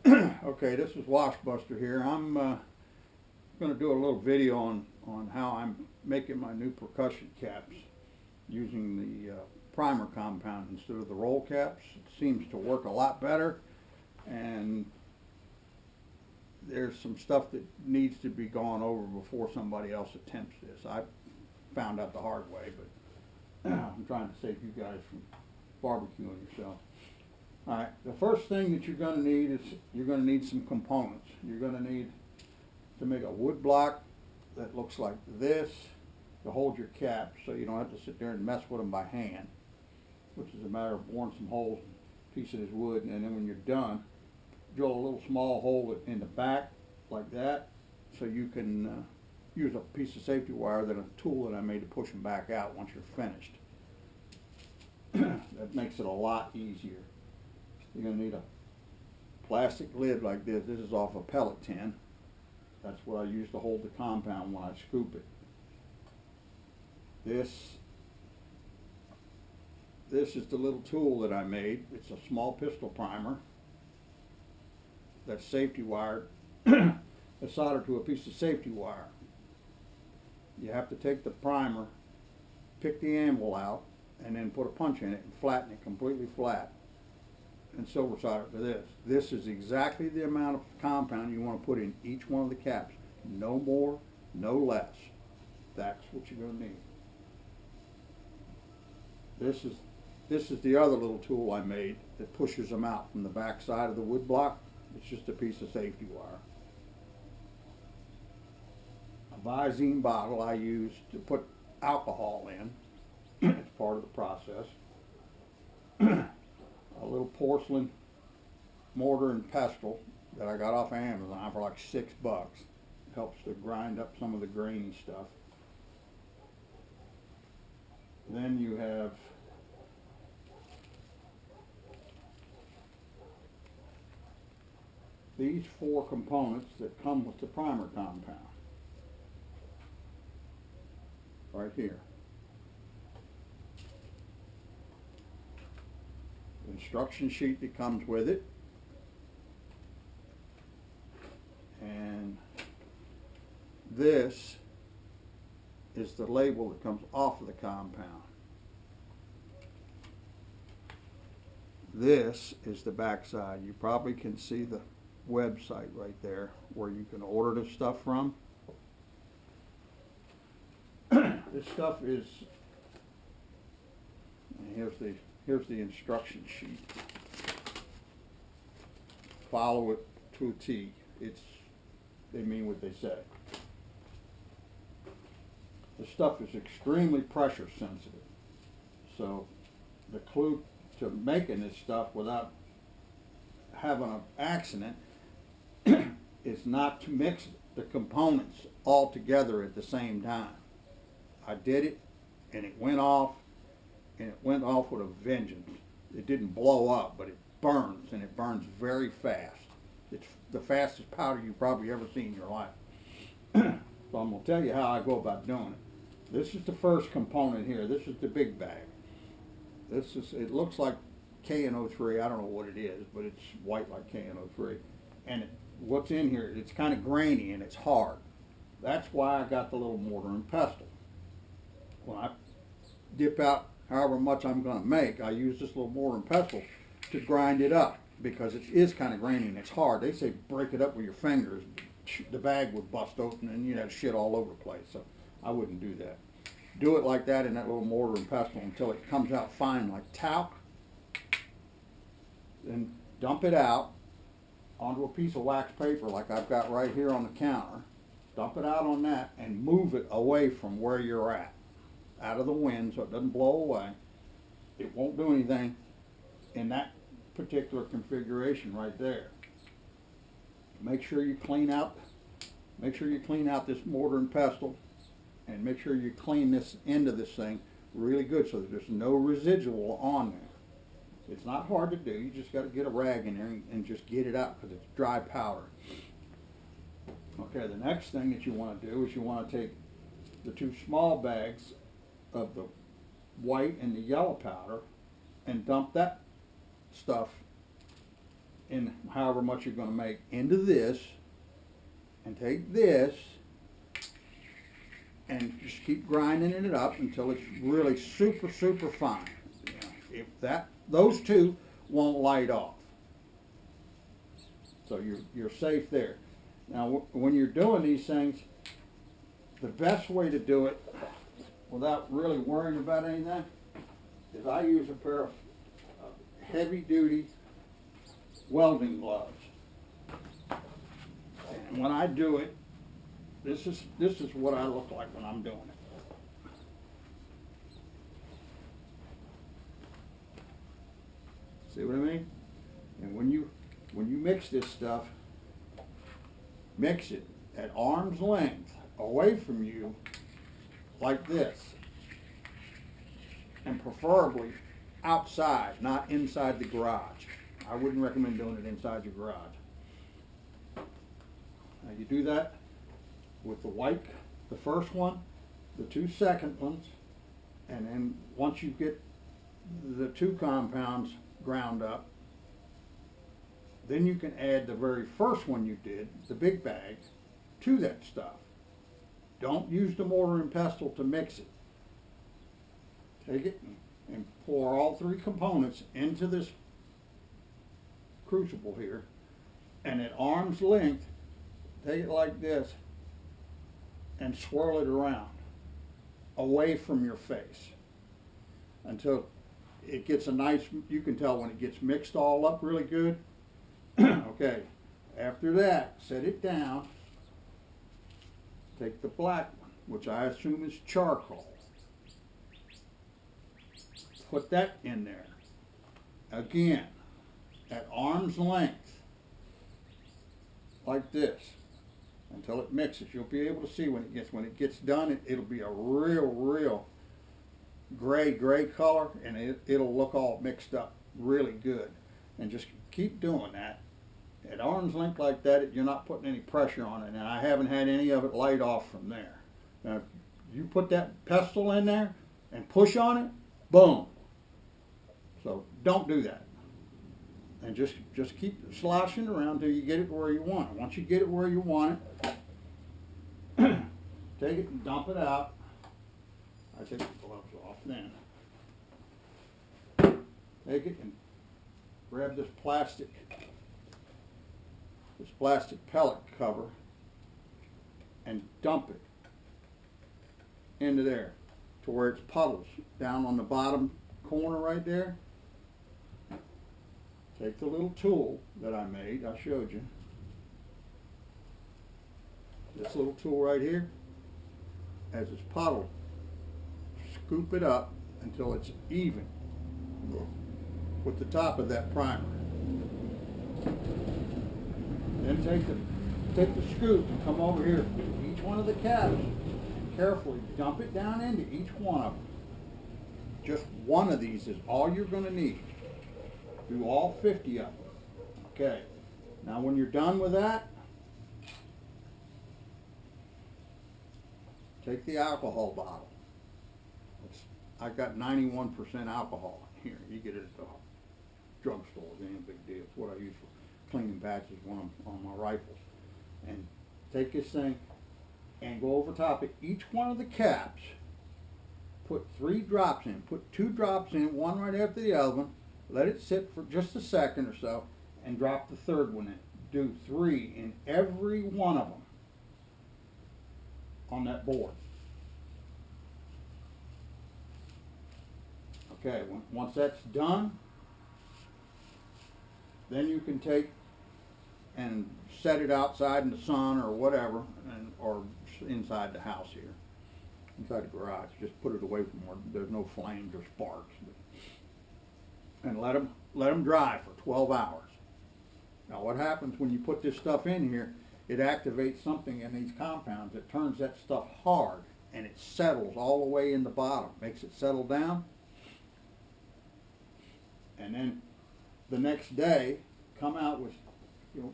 Okay, this is Washbuster here. I'm going to do a little video on how I'm making my new percussion caps using the primer compound instead of the roll caps. It seems to work a lot better, and there's some stuff that needs to be gone over before somebody else attempts this. I found out the hard way, but I'm trying to save you guys from barbecuing yourself. Alright, the first thing that you're going to need is you're going to need some components. You're going to need to make a wood block that looks like this to hold your caps so you don't have to sit there and mess with them by hand, which is a matter of boring some holes in a piece of this wood, and then when you're done, drill a little small hole in the back like that so you can use a piece of safety wire, then a tool that I made to push them back out once you're finished. That makes it a lot easier. You're going to need a plastic lid like this. This is off a pellet tin. That's what I use to hold the compound when I scoop it. This is the little tool that I made. It's a small pistol primer that's safety wired. It's soldered to a piece of safety wire. You have to take the primer, pick the anvil out, and then put a punch in it and flatten it completely flat and silver solder to this. This is exactly the amount of compound you want to put in each one of the caps. No more, no less. That's what you're going to need. This is the other little tool I made that pushes them out from the back side of the wood block. It's just a piece of safety wire. A Visine bottle I use to put alcohol in. It's part of the process. A little porcelain mortar and pestle that I got off of Amazon for like $6. Helps to grind up some of the grainy stuff. Then you have these 4 components that come with the primer compound right here. The instruction sheet that comes with it, and this is the label that comes off of the compound. This is the back side. You probably can see the website right there where you can order this stuff from. This stuff is, here's the instruction sheet. Follow it to a T. They mean what they say. The stuff is extremely pressure sensitive. So the clue to making this stuff without having an accident is not to mix the components all together at the same time. I did it, and it went off, and it went off with a vengeance. It didn't blow up, but it burns, and it burns very fast. It's the fastest powder you've probably ever seen in your life. So I'm going to tell you how I go about doing it. This is the first component here. This is the big bag. It looks like KN03. I don't know what it is, but it's white like KN03. And what's in here, it's kind of grainy and it's hard. That's why I got the little mortar and pestle. When I dip out however much I'm going to make, I use this little mortar and pestle to grind it up because it is kind of grainy and it's hard. They say break it up with your fingers. The bag would bust open and you'd have shit all over the place. So I wouldn't do that. Do it like that in that little mortar and pestle until it comes out fine like talc. Then dump it out onto a piece of wax paper like I've got right here on the counter. Dump it out on that and move it away from where you're at, out of the wind so it doesn't blow away. It won't do anything in that particular configuration right there. Make sure you clean out this mortar and pestle, and make sure you clean this end of this thing really good so that there's no residual on there. It's not hard to do. You just got to get a rag in there and just get it out because it's dry powder. Okay, the next thing that you want to do is you want to take the 2 small bags of the white and the yellow powder and dump that stuff in however much you're going to make into this, and take this and just keep grinding it up until it's really super fine. You know, if those two won't light off, so you're safe there. Now when you're doing these things, the best way to do it without really worrying about anything is I use a pair of heavy duty welding gloves. And when I do it, this is what I look like when I'm doing it. See what I mean? And when you mix this stuff, mix it at arm's length away from you like this, and preferably outside, not inside the garage. I wouldn't recommend doing it inside your garage. Now you do that with the white, the first one, the two second ones, and then once you get the two compounds ground up, then you can add the very first one you did, the big bag, to that stuff. Don't use the mortar and pestle to mix it. Take it and pour all three components into this crucible here, and at arm's length, take it like this and swirl it around away from your face until it gets a nice, you can tell when it gets mixed all up really good. Okay, after that, set it down. Take the black one, which I assume is charcoal. Put that in there. Again, at arm's length, like this, until it mixes. You'll be able to see when it gets done, it'll be a real gray color, and it'll look all mixed up really good. And just keep doing that. At arm's length like that, you're not putting any pressure on it, and I haven't had any of it light off from there. Now, if you put that pestle in there and push on it, boom. So don't do that. And just keep sloshing around until you get it where you want it. Once you get it where you want it, take it and dump it out. I take the gloves off then. Take it and grab this plastic pellet cover and dump it into there to where it's puddles down on the bottom corner right there. Take the little tool that I made, I showed you. This little tool right here, as it's puddled, scoop it up until it's even with the top of that primer. Then take the scoop and come over here to each one of the caps and carefully dump it down into each one of them. Just one of these is all you're going to need. Do all 50 of them. Okay. Now when you're done with that, take the alcohol bottle. I've got 91% alcohol in here. You get it at the drugstore. It ain't a big deal. It's what I use for cleaning patches when I'm on my rifles. And take this thing and go over top of each one of the caps. Put 3 drops in. Put 2 drops in, one right after the other one. Let it sit for just a second or so, and drop the third one in. Do 3 in every one of them on that board. Okay, once that's done, then you can take and set it outside in the sun or whatever, or inside the house here, inside the garage. Just put it away from where there's no flames or sparks. And let them dry for 12 hours. Now what happens when you put this stuff in here, it activates something in these compounds that turns that stuff hard, and it settles all the way in the bottom, makes it settle down. And then the next day, come out with,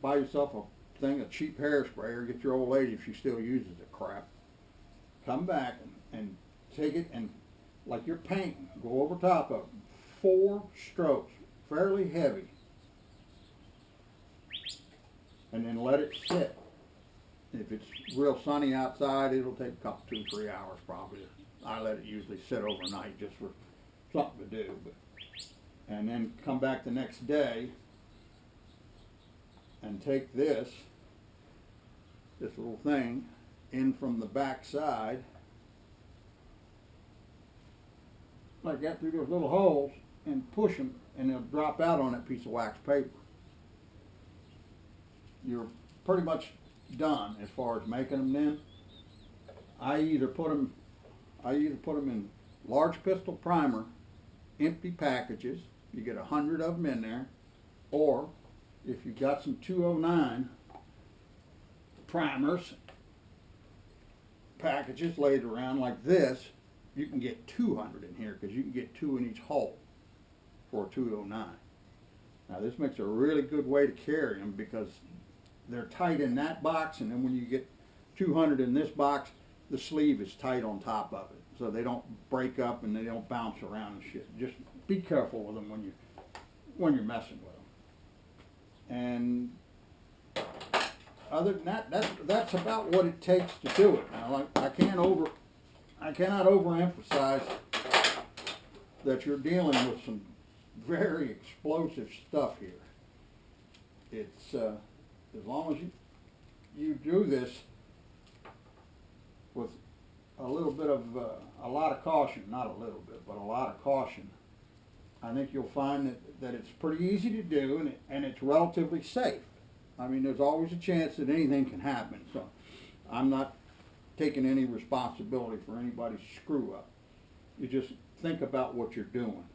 buy yourself a thing of cheap hairspray, or get your old lady if she still uses the crap. Come back and take it and, like you're painting, go over top of it. 4 strokes, fairly heavy, and then let it sit. If it's real sunny outside, it'll take a couple, 2-3 hours probably. I let it usually sit overnight just for something to do. And then come back the next day and take this little thing in from the back side, like that, through those little holes, and push them, and they'll drop out on that piece of wax paper. You're pretty much done as far as making them. Then I either put them in large pistol primer, empty packages. You get 100 of them in there, or if you've got some 209 primers packages laid around like this, you can get 200 in here, because you can get 2 in each hole for a 209. Now this makes a really good way to carry them, because they're tight in that box, and then when you get 200 in this box, the sleeve is tight on top of it, so they don't break up and they don't bounce around and shit. Just be careful with them when you're messing with them. And other than that, that's about what it takes to do it. Now, I cannot overemphasize that you're dealing with some very explosive stuff here. It's as long as you do this with a little bit of a lot of caution, not a little bit, but a lot of caution, I think you'll find that it's pretty easy to do, and it's relatively safe. I mean, there's always a chance that anything can happen, so I'm not taking any responsibility for anybody's screw up. You just think about what you're doing.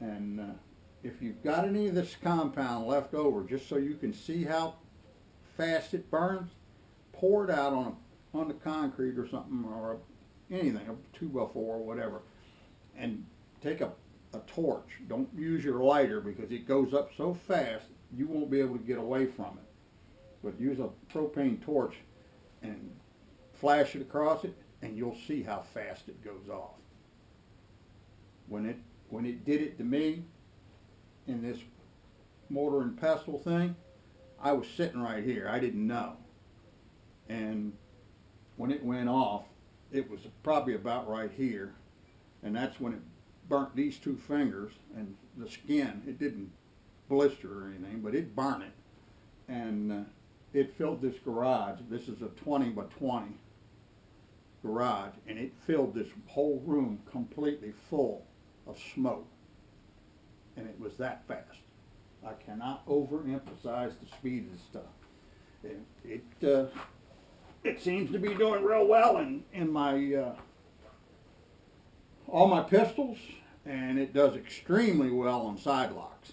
And if you've got any of this compound left over, just so you can see how fast it burns, pour it out on the concrete or something, or anything, a 2x4 or whatever, and take a torch. Don't use your lighter, because it goes up so fast you won't be able to get away from it. But use a propane torch and flash it across it, and you'll see how fast it goes off. When it did it to me in this mortar and pestle thing, I was sitting right here. I didn't know. And when it went off, it was probably about right here, and that's when it burnt these 2 fingers and the skin. It didn't blister or anything, but it burnt it. And it filled this garage. This is a 20 by 20 garage, and it filled this whole room completely full of smoke. And it was that fast. I cannot overemphasize the speed of this stuff. It seems to be doing real well in my all my pistols, and it does extremely well on side locks.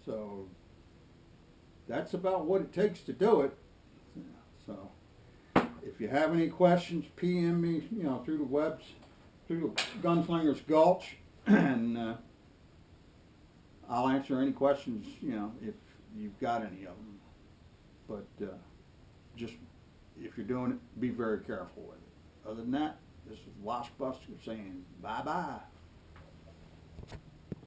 So that's about what it takes to do it. So if you have any questions, PM me, through the Gunslinger's Gulch, and I'll answer any questions, if you've got any of them. But just, if you're doing it, be very careful with it. Other than that, this is Waspbuster saying bye-bye.